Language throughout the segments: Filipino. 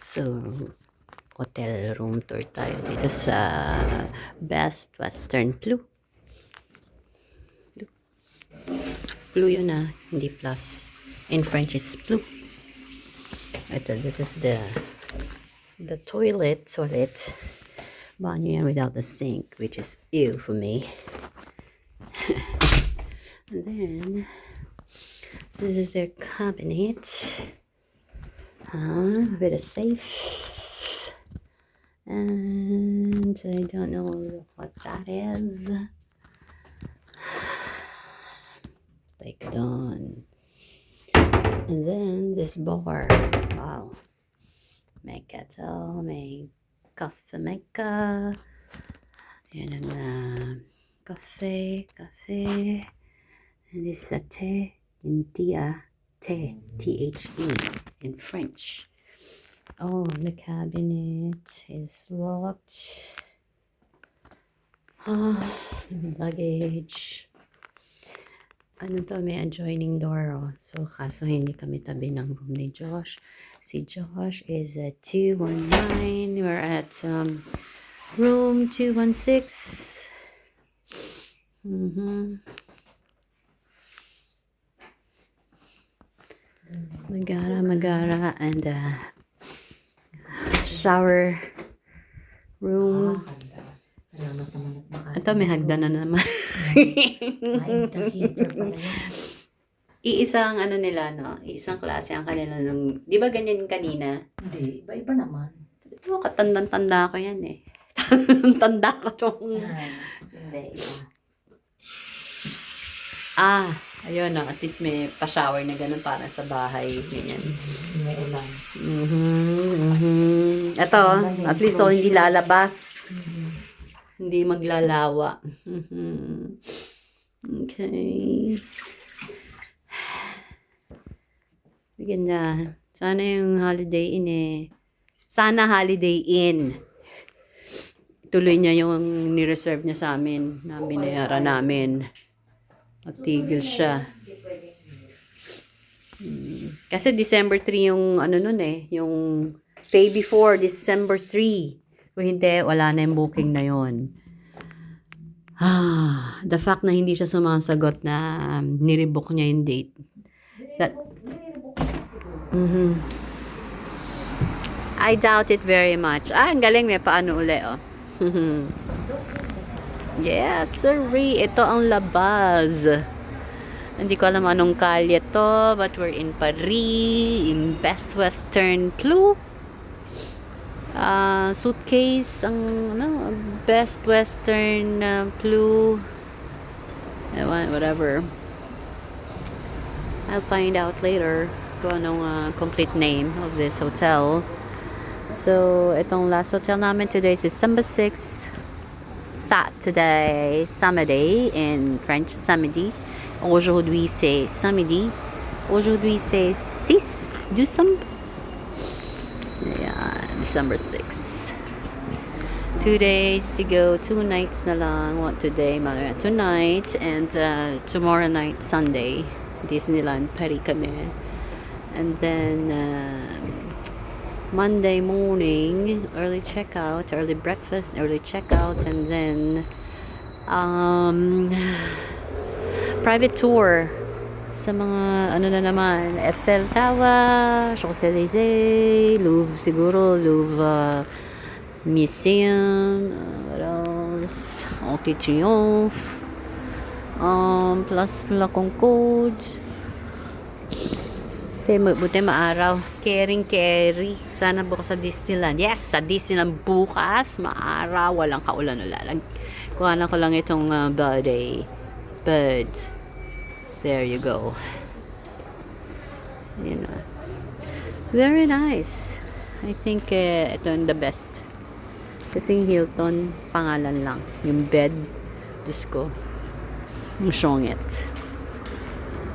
So, hotel room tour tayo dito sa Best Western Blue. Blue yun hindi plus. In French is blue. Ito, this is the toilet. Banyo yan without the sink, which is ew for me. And then, this is their cabinet. With a safe. And I don't know what that is. Like done. And then this bar. Wow. May kettle, may coffee maker. Yan ang cafe. And this is a tea. T-H-E in French. Oh, the cabinet is locked. Luggage. Ano to, may adjoining door. So, kaso hindi kami tabi ng room ni Josh. Si Josh is at 219. We're at room 216. Magara and shower room. Salamat naman at makain. Ito may hagdan na naman. Iisang ano nila, no? Iisang klase ang kanila nung, di ba ganyan kanina? Hindi, iba naman. Di ba katandang-tanda ko yan eh. Tanda ko tong... Hindi, iba. Ayun no, at least may pa-shower na ganun para sa bahay, ganyan. May ulan. Ito, at least hindi lalabas. Hindi maglalawa. Okay. Maganda. Sana yung Holiday Inn Sana Holiday Inn. Tuloy niya yung ni-reserve niya sa amin na binayaran namin. Magtigil siya. Kasi December 3 yung ano nun yung pay before December 3. Kung hindi, wala na yung booking na yon. The fact na hindi siya sumasagot na nirebook niya yung date. I doubt it very much. Ang galing, may paano uli, oh. Yes, sorry. Ito ang labas. Hindi ko alam anong kalye to, but we're in Paris, in Best Western Blue. Suitcase, ang Best Western Blue. Whatever. I'll find out later kung anong complete name of this hotel. So, itong last hotel namin today is December 6. Saturday, samedi, in French, samedi. Aujourd'hui, c'est samedi. Aujourd'hui, c'est 6 décembre. Yeah, December 6. 2 days to go, 2 nights na lang. What today? Tonight and tomorrow night, Sunday. Disneyland, Paris kami. And then Monday morning, early checkout, early breakfast, early checkout, and then private tour sa mga ano na naman, Eiffel Tower, Champs-Élysées, Louvre Museum, what else? Arc de Triomphe, plus La Concorde. Buti maaraw. Carry. Sana bukas sa Disneyland. Yes, sa Disneyland bukas. Maaraw. Walang kaulan-ulan. Kuha na ko lang itong birds. There you go. Very nice. I think ito yung the best. Kasing Hilton, pangalan lang. Yung bed, Diyos ko. Yung songit.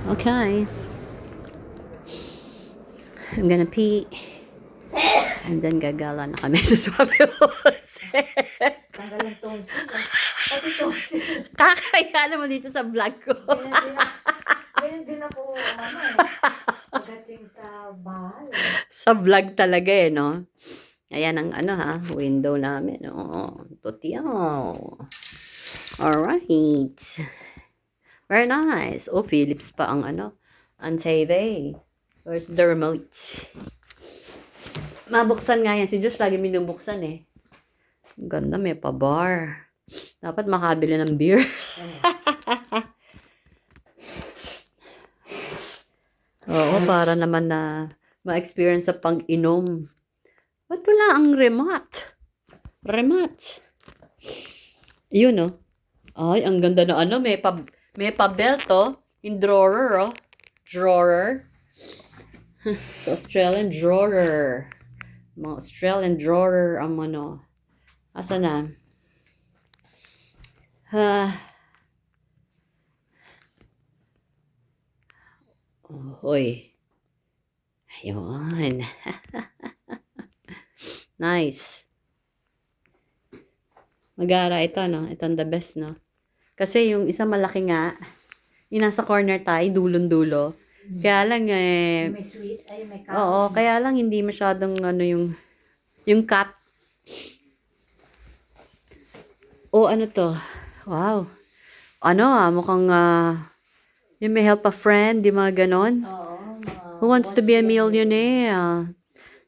Okay. I'm gonna pee. And then gagala na kami sa Suave Jose. Tanggalan tonsils. Pati tonsils. Kakaya naman dito sa vlog ko. Ganyan din ako, Pagdating sa bahay. Sa vlog talaga eh, no? Ayan ang ano ha, window namin. Oh, tutiyo. Alright. Very nice. Oh, Philips pa ang ano, ang TV. Where's the remote? Mabuksan nga yan. Si Josh lagi minubuksan eh. Ang ganda, may pa-bar. Dapat makabili ng beer. Oo, para naman na ma-experience sa pang-inom. Ba't wala ang remote? Remote. Yun, oh. Ay, ang ganda na ano. May pa-belt, oh. In drawer, oh. Drawer. So, Australian drawer. Mga Australian drawer ang ano. Asa na? Hoy. Ayun. Nice. Magara ito, no? Ito ang the best, no? Kasi yung isa malaki nga, yung nasa corner tayo, dulon-dulo. Kaya lang, May sweet. Ay, may oo, kaya lang hindi masyadong, ano, yung cut. Oh, ano to? Wow. Ano, mukhang, yung may help a friend, di mga ganon. Oo. Who wants to be a millionaire?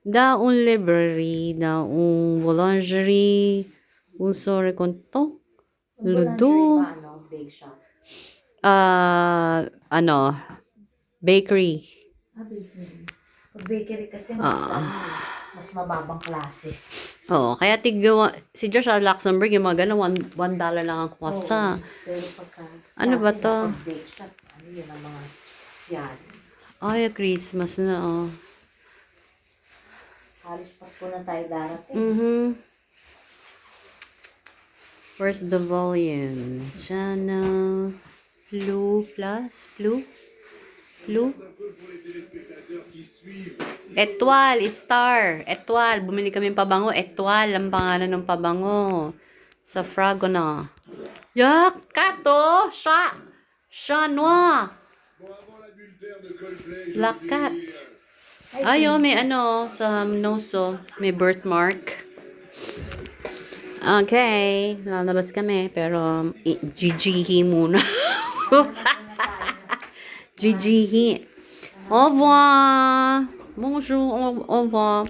Daong library, daong boulangerie, sorry, konto. Ludo. Ano, bake shop. Ano, bakery. Bakery. Pag bakery kasi mas mababang klase. Oo, kaya si Josh Luxembourg, yung mga gano'n, $1 lang ang kwasa. Pero pagka... Ano ba to? Pag bake shop, ano yun ang mga siyan. Ay, Christmas na, oh. Halos Pasko na tayo darating. Mm-hmm. Where's the volume? Channel, Blue Plus, Blue? Etoile, Star, Etoile. Bumili kami ng pabango. Etoile, ang pangalan ng pabango. Sa Fragona. Yak, kato, Noir. Black cat. Ayo, may ano, sa noso, may birthmark. Okay, lalabas kami, pero GGhi muna. GGhi. Au revoir. Bonjour, au revoir.